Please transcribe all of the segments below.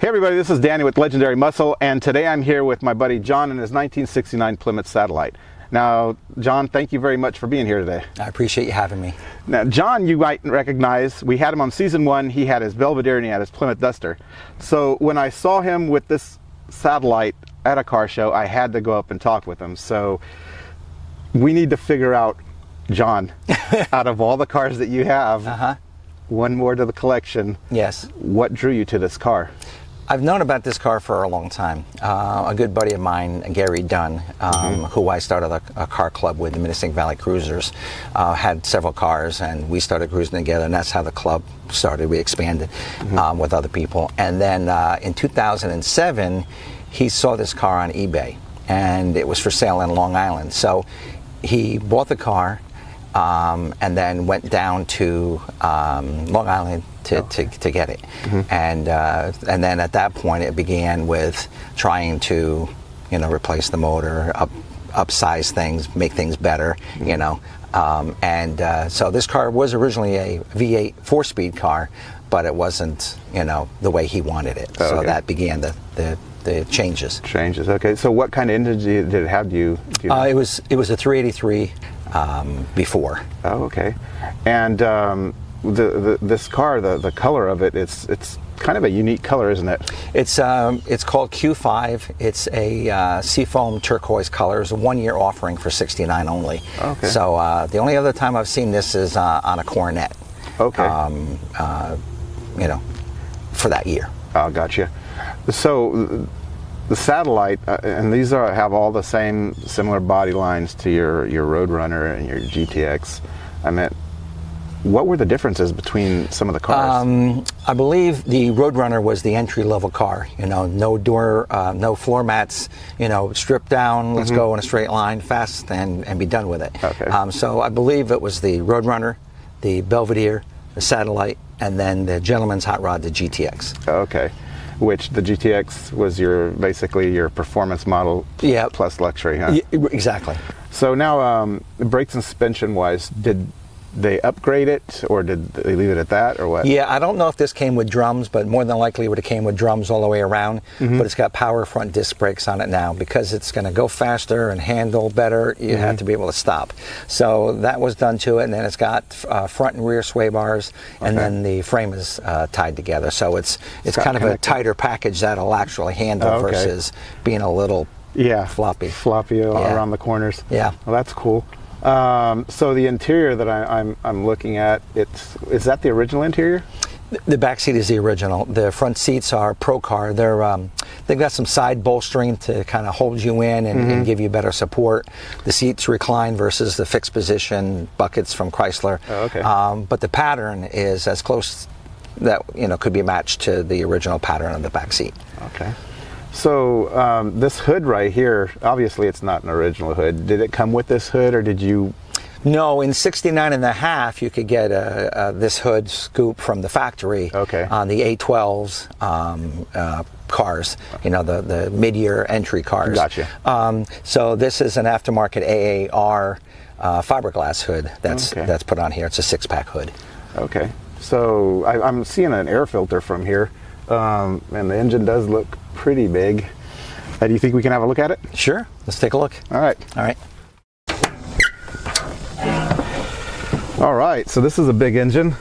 Hey everybody, this is Danny with Legendary Muscle, and today I'm here with my buddy John and his 1969 Plymouth Satellite. Now, John, thank you very much for being here today. I appreciate you having me. Now, John, you might recognize, we had him on season 1, he had his Belvedere and he had his Plymouth Duster. So when I saw him with this Satellite at a car show, I had to go up and talk with him. So we need to figure out, John, out of all the cars that you have, one more to the collection. Yes. What drew you to this car? I've known about this car for a long time. A good buddy of mine, Gary Dunn, who I started a car club with, the Minisink Valley Cruisers, had several cars, and we started cruising together, and that's how the club started. We expanded with other people. And then in 2007, he saw this car on eBay, and it was for sale in Long Island. So he bought the car and then went down to Long Island to get it. And then at that point it began with trying to, replace the motor, upsize things, make things better, so this car was originally a V8 4-speed car, but it wasn't, the way he wanted it. Oh, so okay. that began the changes. Okay. So what kind of engine did it have? Do you know? It was a 383 before. Oh, okay. And this car, the color of it, it's kind of a unique color, isn't it? It's called Q5. It's a seafoam turquoise color. It's a 1-year offering for $69 only. Okay. So the only other time I've seen this is on a Coronet. Okay. For that year. Oh, gotcha. So the Satellite, and these have all the same similar body lines to your Roadrunner and your GTX. I meant, what were the differences between some of the cars? I believe the Roadrunner was the entry-level car. No door, no floor mats. Stripped down. Let's go in a straight line, fast, and be done with it. Okay. So I believe it was the Roadrunner, the Belvedere, the Satellite, and then the Gentleman's Hot Rod, the GTX. Okay. Which the GTX was basically your performance model plus luxury, huh? Yeah, exactly. So now, brakes and suspension wise, did they upgrade it, or did they leave it at that, or what? Yeah, I don't know if this came with drums, but more than likely it would have came with drums all the way around. But it's got power front disc brakes on it now. Because it's going to go faster and handle better, you have to be able to stop. So that was done to it, and then it's got front and rear sway bars, and then the frame is tied together. So it's kind of a tighter package that'll actually handle versus being a little floppy around the corners. Yeah. Well, that's cool. So the interior that I'm looking at, is that the original interior? The back seat is the original. The front seats are Pro Car. They've got some side bolstering to kind of hold you in and give you better support. The seats recline versus the fixed position buckets from Chrysler. Oh, okay. But the pattern is as close that could be matched to the original pattern of the back seat. Okay. So this hood right here, obviously it's not an original hood. Did it come with this hood, or did you? No, in 69 and a half you could get this hood scoop from the factory on the A12s cars, the mid-year entry cars. Gotcha. So this is an aftermarket AAR fiberglass hood that's put on here. It's a 6-pack hood. Okay. So I'm seeing an air filter from here, and the engine does look pretty big. Do you think we can have a look at it? Sure. Let's take a look. All right. All right. So this is a big engine.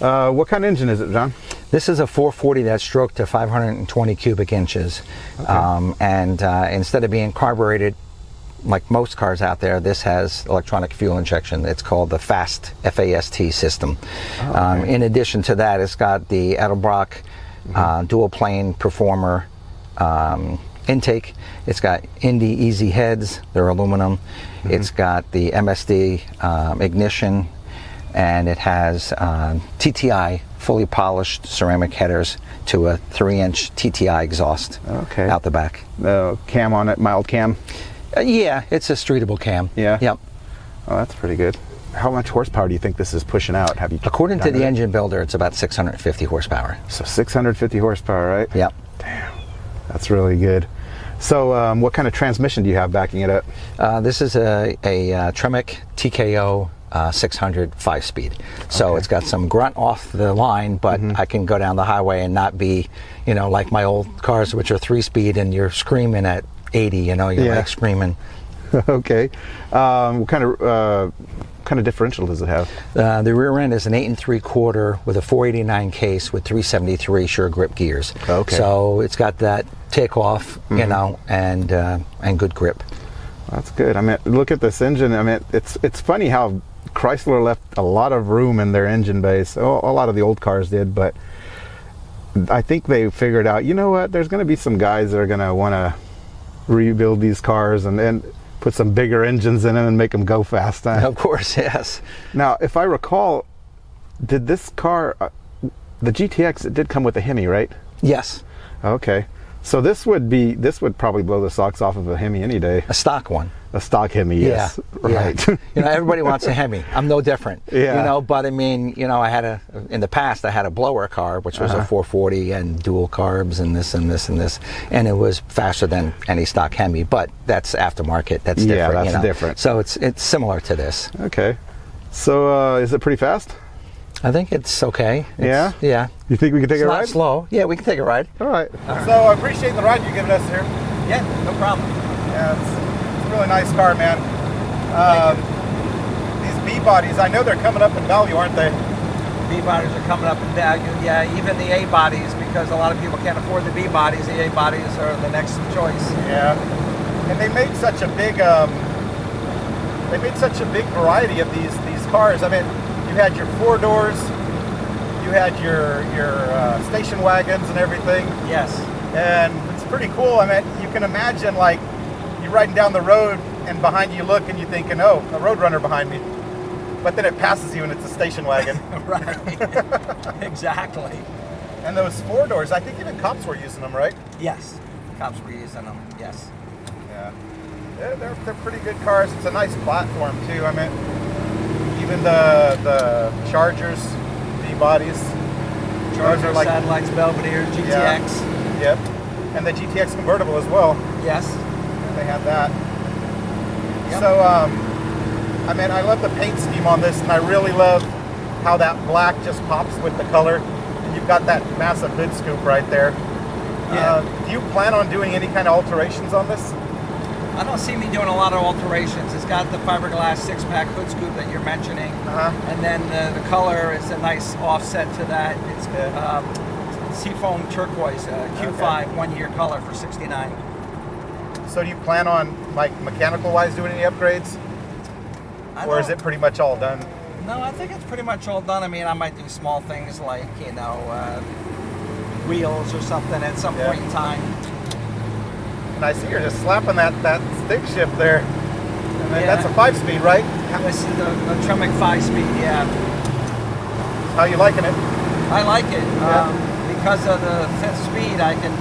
What kind of engine is it, John? This is a 440 that's stroked to 520 cubic inches. And instead of being carbureted like most cars out there, this has electronic fuel injection. It's called the FAST, F-A-S-T system. In addition to that, it's got the Edelbrock dual plane performer intake. It's got Indy Easy heads, they're aluminum. It's got the MSD ignition, and it has TTI fully polished ceramic headers to a 3-inch TTI exhaust out the back. Cam on it, mild cam? Yeah, it's a streetable cam. Yeah? Yep. Oh, that's pretty good. How much horsepower do you think this is pushing out? According to the engine builder, it's about 650 horsepower. So 650 horsepower, right? Yep. Damn, that's really good. So what kind of transmission do you have backing it up? This is a Tremec TKO 600 5-speed. So it's got some grunt off the line, but I can go down the highway and not be, like my old cars, which are 3-speed, and you're screaming at 80. You're like screaming. Okay. What kind of differential does it have? The rear end is an 8 3/4 with a 489 case with 373 sure grip gears. Okay. So it's got that takeoff, and good grip. That's good. I mean, look at this engine. I mean, it's funny how Chrysler left a lot of room in their engine base. Oh, a lot of the old cars did, but I think they figured out, you know what, there's going to be some guys that are going to want to rebuild these cars and put some bigger engines in them and make them go fast. Of course, yes. Now, if I recall, did this car, the GTX, it did come with a Hemi, right? Yes. Okay. So this would probably blow the socks off of a Hemi any day. A stock one. A stock Hemi, yes. Right. Yeah. Everybody wants a Hemi. I'm no different. Yeah. But I mean, in the past I had a blower car, which was a 440 and dual carbs and this and this and this, and it was faster than any stock Hemi, but that's aftermarket. That's different. Yeah, that's different. So it's similar to this. Okay. So is it pretty fast? I think it's okay. Yeah? Yeah. You think we can take a ride? It's not slow. Yeah, we can take a ride. All right. So I appreciate the ride you're giving us here. Yeah, no problem. Yeah, it's a really nice car, man. These B-bodies, I know they're coming up in value, aren't they? B-bodies are coming up in value. Yeah, even the A-bodies, because a lot of people can't afford the B-bodies. The A-bodies are the next choice. Yeah. And they made such a big variety of these cars. I mean, you had your 4 doors, you had your station wagons and everything. Yes. And it's pretty cool. I mean, you can imagine, like, you're riding down the road and behind you look and you're thinking, oh, a Roadrunner behind me. But then it passes you and it's a station wagon. Right. Exactly. And those 4 doors, I think even cops were using them, right? Yes. Cops were using them, yes. Yeah. They're pretty good cars. It's a nice platform, too. I mean, even the Chargers, B-bodies. Charger, like satellites, Belvedere, GTX. Yeah. Yep. And the GTX convertible as well. Yes. They had that. Yep. So, I mean, I love the paint scheme on this, and I really love how that black just pops with the color. And you've got that massive hood scoop right there. Yeah. Do you plan on doing any kind of alterations on this? I don't see me doing a lot of alterations. It's got the fiberglass 6-pack hood scoop that you're mentioning. And then the color is a nice offset to that. It's seafoam turquoise, Q5 1-year color for $69. So do you plan on, like, mechanical-wise doing any upgrades? Or is it pretty much all done? No, I think it's pretty much all done. I mean, I might do small things like, wheels or something at some point in time. And I see you're just slapping that stick shift there. And then that's a 5-speed, right? This is a Tremec 5-speed, yeah. How you liking it? I like it. Because of the 5th speed, I can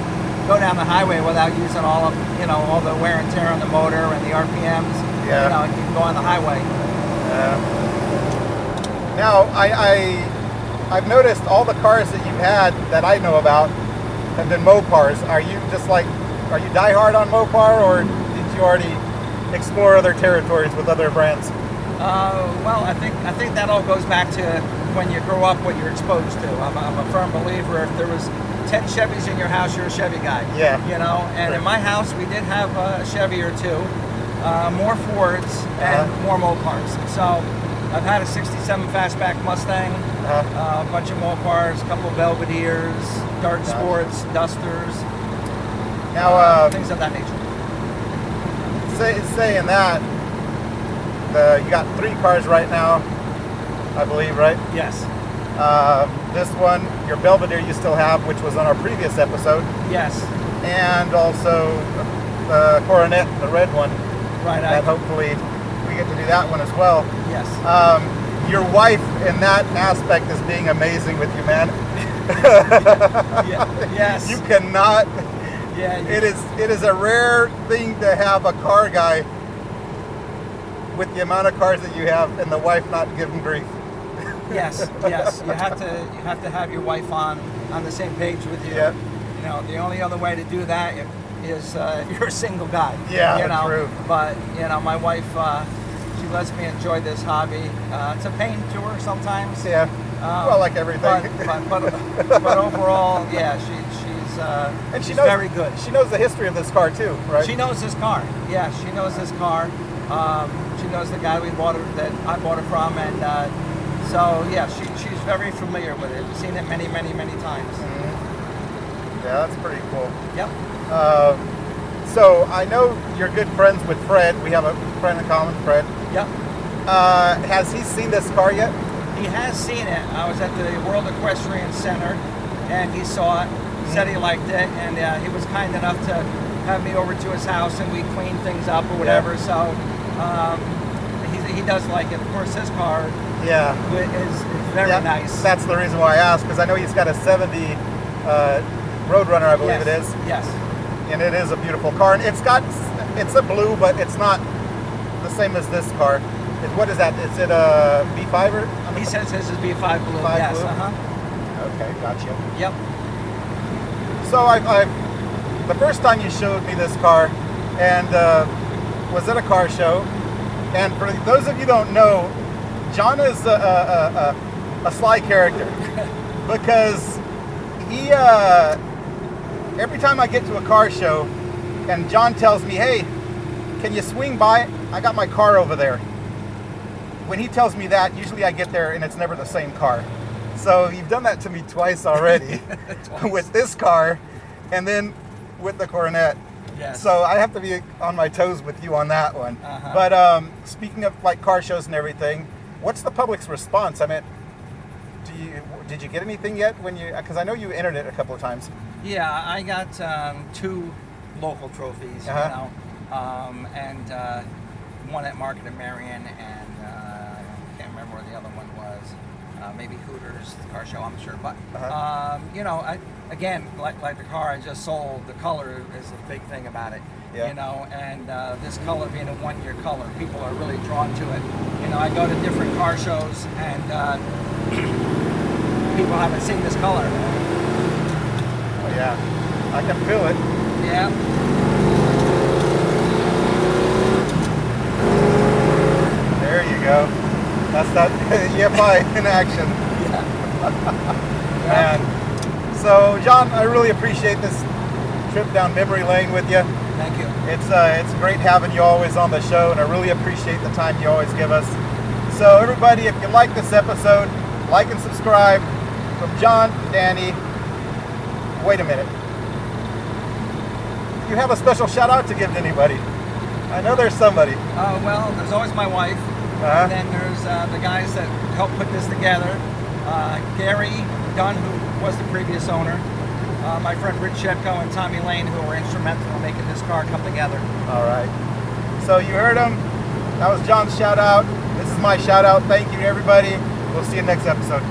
go down the highway without using all the wear and tear on the motor and the RPMs. Yeah. I can go on the highway. Now, I've noticed all the cars that you've had that I know about have been Mopars. Are you diehard on Mopar, or did you already explore other territories with other brands? Well, I think that all goes back to when you grow up, what you're exposed to. I'm a firm believer. If there was 10 Chevys in your house, you're a Chevy guy. Yeah. And in my house, we did have a Chevy or two, more Fords and more Mopars. So I've had a '67 Fastback Mustang, a bunch of Mopars, a couple of Belvederes, Dart Sports, Dusters. Now, things of that nature. Saying that, you got 3 cars right now, I believe, right? Yes. This one, your Belvedere you still have, which was on our previous episode. Yes. And also the Coronet, the red one. Right. And hopefully we get to do that one as well. Yes. Your wife in that aspect is being amazing with you, man. Yes. You cannot... Yeah, it is a rare thing to have a car guy with the amount of cars that you have and the wife not giving grief. Yes. You have to have your wife on the same page with you. Yeah. The only other way to do that is if you're a single guy. Yeah, true. But my wife, She lets me enjoy this hobby. It's a pain to her sometimes. Yeah. Well, like everything. But overall, yeah, she's very good. She knows the history of this car too, right? She knows this car. Yeah, she knows this car. She knows the guy that I bought it from, and so yeah, she's very familiar with it. We've seen it many times. Mm-hmm. Yeah, that's pretty cool. Yep. So I know you're good friends with Fred. We have a friend in common, Fred. Yep. Has he seen this car yet? He has seen it. I was at the World Equestrian Center, and he saw it. Said he liked it, and he was kind enough to have me over to his house, and we cleaned things up or whatever. Yeah. So he does like it. Of course, his car is very nice. That's the reason why I asked, because I know he's got a 70 Roadrunner, I believe it is. Yes. And it is a beautiful car, and it's a blue, but it's not the same as this car. What is that? Is it a B5 or? He says his is B5 blue. B5 yes. blue? Okay, gotcha. Yep. So the first time you showed me this car, and was at a car show. And for those of you who don't know, John is a sly character because he every time I get to a car show, and John tells me, "Hey, can you swing by? I got my car over there." When he tells me that, usually I get there and it's never the same car. So you've done that to me twice already. With this car and then with the Coronet. Yes. So I have to be on my toes with you on that one. Uh-huh. But speaking of like car shows and everything, what's the public's response? I mean, did you get anything yet when you, because I know you entered it a couple of times. Yeah, I got 2 local trophies, Uh-huh. and one at Market in Marion, and I can't remember where the other one was. Maybe Hooters car show, I'm sure. But Uh-huh. again, like the car I just sold, the color is a big thing about it. Yeah. And this color being a 1-year color, people are really drawn to it. I go to different car shows, and people haven't seen this color. Oh yeah, I can feel it. Yeah. There you go. That's that EFI in action. Yeah. Man. So John, I really appreciate this trip down memory lane with you. Thank you. It's great having you always on the show, and I really appreciate the time you always give us. So everybody, if you like this episode, like and subscribe. From John, Danny. Wait a minute. You have a special shout out to give to anybody? I know there's somebody. Well, there's always my wife. Uh-huh. And then there's the guys that helped put this together. Gary Dunn, who was the previous owner. My friend Rich Shepko and Tommy Lane, who were instrumental in making this car come together. All right. So you heard him. That was John's shout out. This is my shout out. Thank you, everybody. We'll see you next episode.